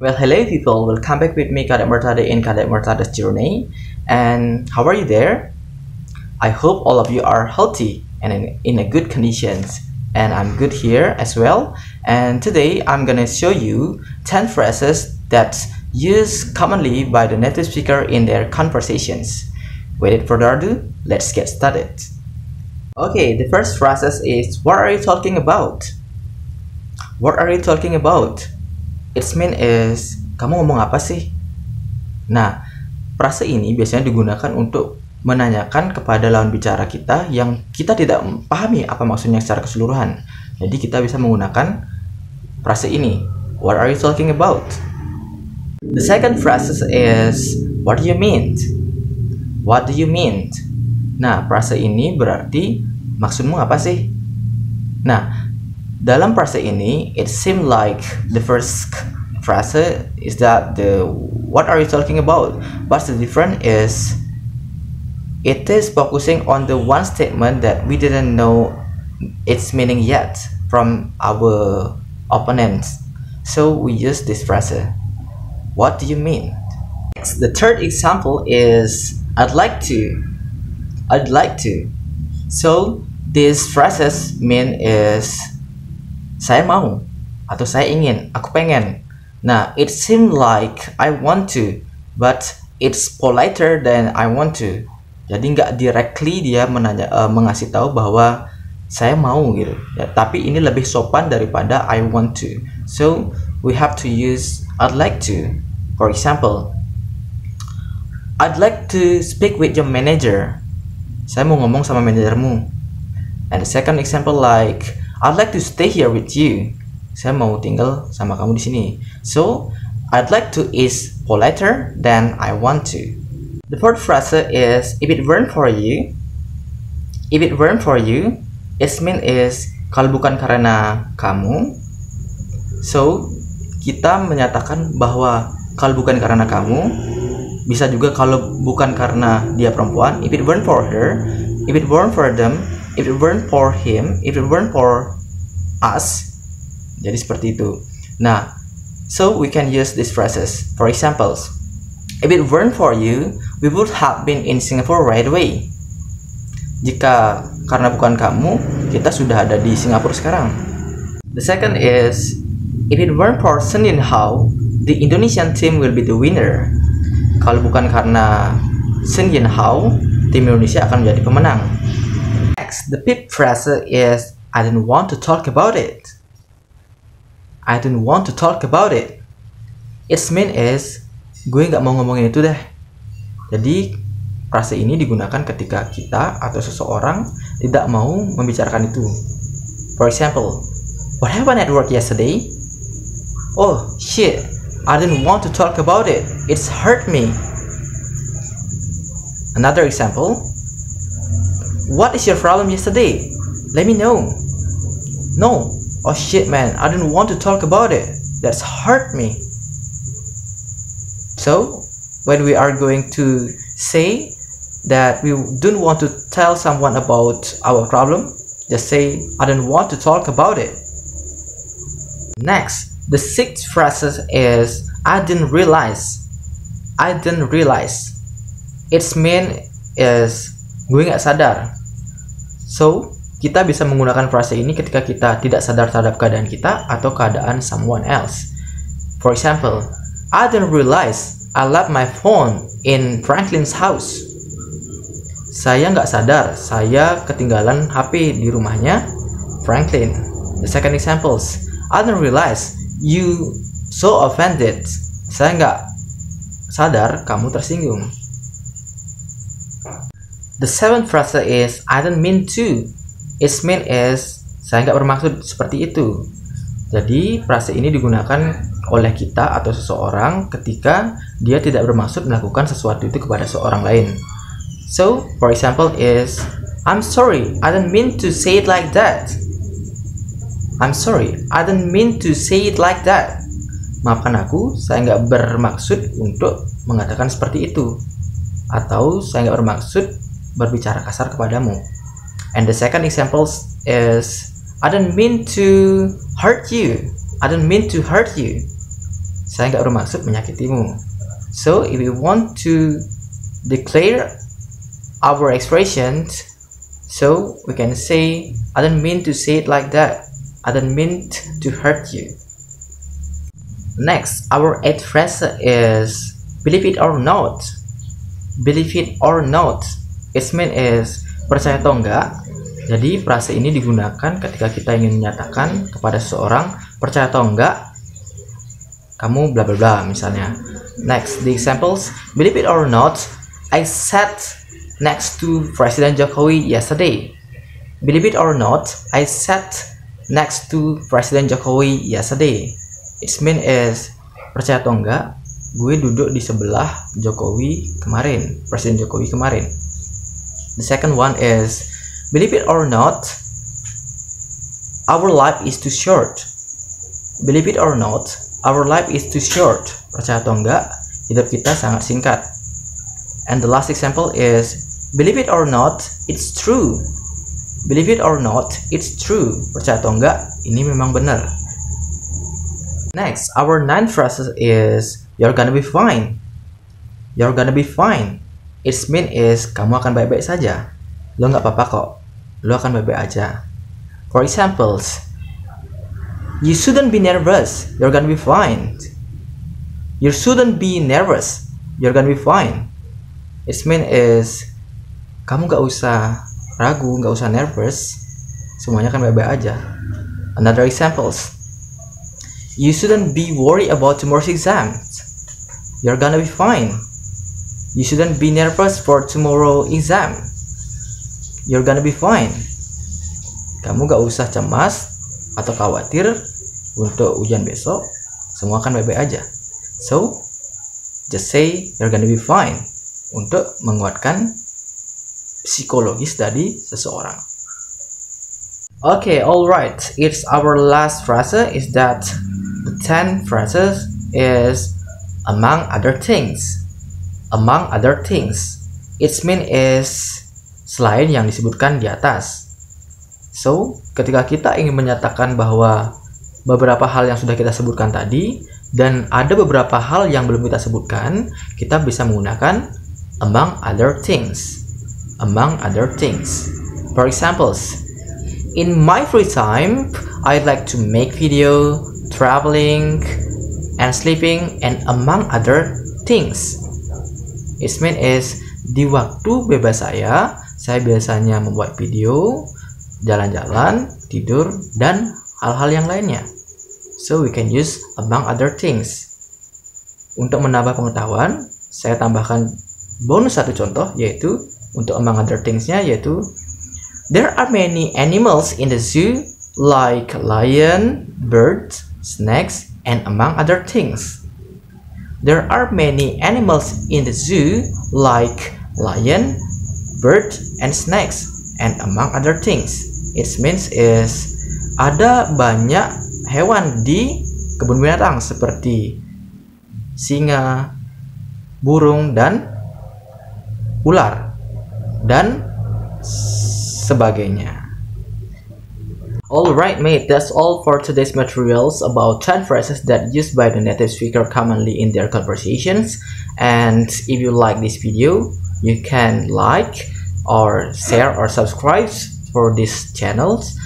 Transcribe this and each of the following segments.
Well, hello people, welcome back with me Kadek Murtada in Kadek Murtada's journey. And how are you there? I hope all of you are healthy and in a good conditions. And I'm good here as well. And today I'm gonna show you 10 phrases that's used commonly by the native speaker in their conversations. Without further ado, let's get started. Okay, the first phrase is, what are you talking about? What are you talking about? Its mean is, kamu ngomong apa sih? Nah, frase ini biasanya digunakan untuk menanyakan kepada lawan bicara kita yang kita tidak pahami apa maksudnya secara keseluruhan. Jadi kita bisa menggunakan frase ini, what are you talking about? The second phrase is, what do you mean? What do you mean? Nah, frase ini berarti, maksudmu apa sih? Nah, dalam frase ini, it seems like the first phrase is that the what are you talking about? But the difference is it is focusing on the one statement that we didn't know its meaning yet from our opponents. So we use this phrase. What do you mean? Next, the third example is I'd like to. I'd like to. So this phrases mean is saya mau atau saya ingin, aku pengen. Nah, it seems like I want to, but it's politer than I want to. Jadi nggak directly dia mengasih tahu bahwa saya mau gitu. Ya, tapi ini lebih sopan daripada I want to. So we have to use I'd like to. For example, I'd like to speak with your manager. Saya mau ngomong sama manajermu. And the second example like I'd like to stay here with you. Saya mau tinggal sama kamu di sini. So, I'd like to is politer than I want to. The fourth phrase is if it weren't for you. If it weren't for you, its mean is kalau bukan karena kamu. So, kita menyatakan bahwa kalau bukan karena kamu, bisa juga kalau bukan karena dia perempuan. If it weren't for her, if it weren't for them, if it weren't for him, if it weren't for us. Jadi seperti itu. Nah, so we can use these phrases. For examples, if it weren't for you, we would have been in Singapore right away. Jika karena bukan kamu, kita sudah ada di Singapura sekarang. The second is, if it weren't for Sun Yin Hao, the Indonesian team will be the winner. Kalau bukan karena Sun Yin Hao, tim Indonesia akan menjadi pemenang. Next, the fifth phrase is I don't want to talk about it. I don't want to talk about it. Its mean is gue nggak mau ngomongin itu deh. Jadi frase ini digunakan ketika kita atau seseorang tidak mau membicarakan itu. For example, what happened at work yesterday? Oh shit, I didn't want to talk about it. It's hurt me. Another example, what is your problem yesterday? Let me know. No. Oh shit man, I didn't want to talk about it. That's hurt me. So, when we are going to say that we don't want to tell someone about our problem, just say, I don't want to talk about it. Next, the sixth phrase is, I didn't realize. I didn't realize. Its mean is, gue nggak sadar. So, kita bisa menggunakan frase ini ketika kita tidak sadar terhadap keadaan kita atau keadaan someone else. For example, I didn't realize I left my phone in Franklin's house. Saya nggak sadar, saya ketinggalan HP di rumahnya Franklin. The second examples, I didn't realize you so offended. Saya nggak sadar kamu tersinggung. The seventh phrase is I didn't mean to. Its mean is saya nggak bermaksud seperti itu. Jadi frase ini digunakan oleh kita atau seseorang ketika dia tidak bermaksud melakukan sesuatu itu kepada seorang lain. So, for example is I'm sorry, I didn't mean to say it like that. I'm sorry, I didn't mean to say it like that. Maafkan aku, saya nggak bermaksud untuk mengatakan seperti itu. Atau saya nggak bermaksud berbicara kasar kepadamu. And the second example is I didn't mean to hurt you. I didn't mean to hurt you. Saya nggak bermaksud menyakitimu. So if we want to declare our expressions, so we can say, I don't mean to say it like that. I don't mean to hurt you. Next, our eighth phrase is believe it or not. Believe it or not. Its mean is percaya atau enggak. Jadi frase ini digunakan ketika kita ingin menyatakan kepada seseorang percaya atau enggak kamu bla bla bla misalnya. Next, the examples. Believe it or not, I sat next to President Jokowi yesterday. Believe it or not, I sat next to President Jokowi yesterday. Its mean is percaya atau enggak, gue duduk di sebelah Jokowi kemarin, Presiden Jokowi kemarin. The second one is believe it or not, our life is too short. Believe it or not, our life is too short. Percaya atau enggak, hidup kita sangat singkat. And the last example is believe it or not, it's true. Believe it or not, it's true. Percaya atau enggak, ini memang benar. Next, our ninth phrase is you're gonna be fine. You're gonna be fine. Its mean is kamu akan baik-baik saja. Lo nggak apa-apa kok. Lo akan baik-baik aja. For examples, you shouldn't be nervous. You're gonna be fine. You shouldn't be nervous. You're gonna be fine. Its mean is kamu nggak usah ragu, nggak usah nervous. Semuanya akan baik-baik aja. Another examples. You shouldn't be worried about tomorrow's exams. You're gonna be fine. You shouldn't be nervous for tomorrow's exam. You're gonna be fine. Kamu gak usah cemas atau khawatir untuk ujian besok. Semua akan baik-baik aja. So, just say you're gonna be fine untuk menguatkan psikologis dari seseorang. Okay, alright. It's our last phrase is that the 10 phrases is among other things. Among other things. Its mean is selain yang disebutkan di atas. So, ketika kita ingin menyatakan bahwa beberapa hal yang sudah kita sebutkan tadi dan ada beberapa hal yang belum kita sebutkan, kita bisa menggunakan among other things. Among other things. For examples, in my free time, I'd like to make video, traveling, and sleeping, and among other things. Its mean is di waktu bebas saya biasanya membuat video, jalan-jalan, tidur, dan hal-hal yang lainnya. So we can use among other things. Untuk menambah pengetahuan, saya tambahkan bonus satu contoh, yaitu untuk among other things-nya, yaitu there are many animals in the zoo like lion, birds, snakes, and among other things. There are many animals in the zoo like lion, bird, and snakes, and among other things. It means is ada banyak hewan di kebun binatang seperti singa, burung, dan ular, dan sebagainya. Alright mate, that's all for today's materials about 10 phrases that used by the native speaker commonly in their conversations. And if you like this video, you can like or share or subscribe for these channels.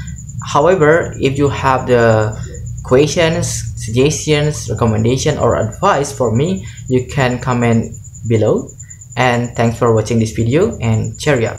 However, if you have the questions, suggestions, recommendation, or advice for me, you can comment below. And thanks for watching this video, and cheerio.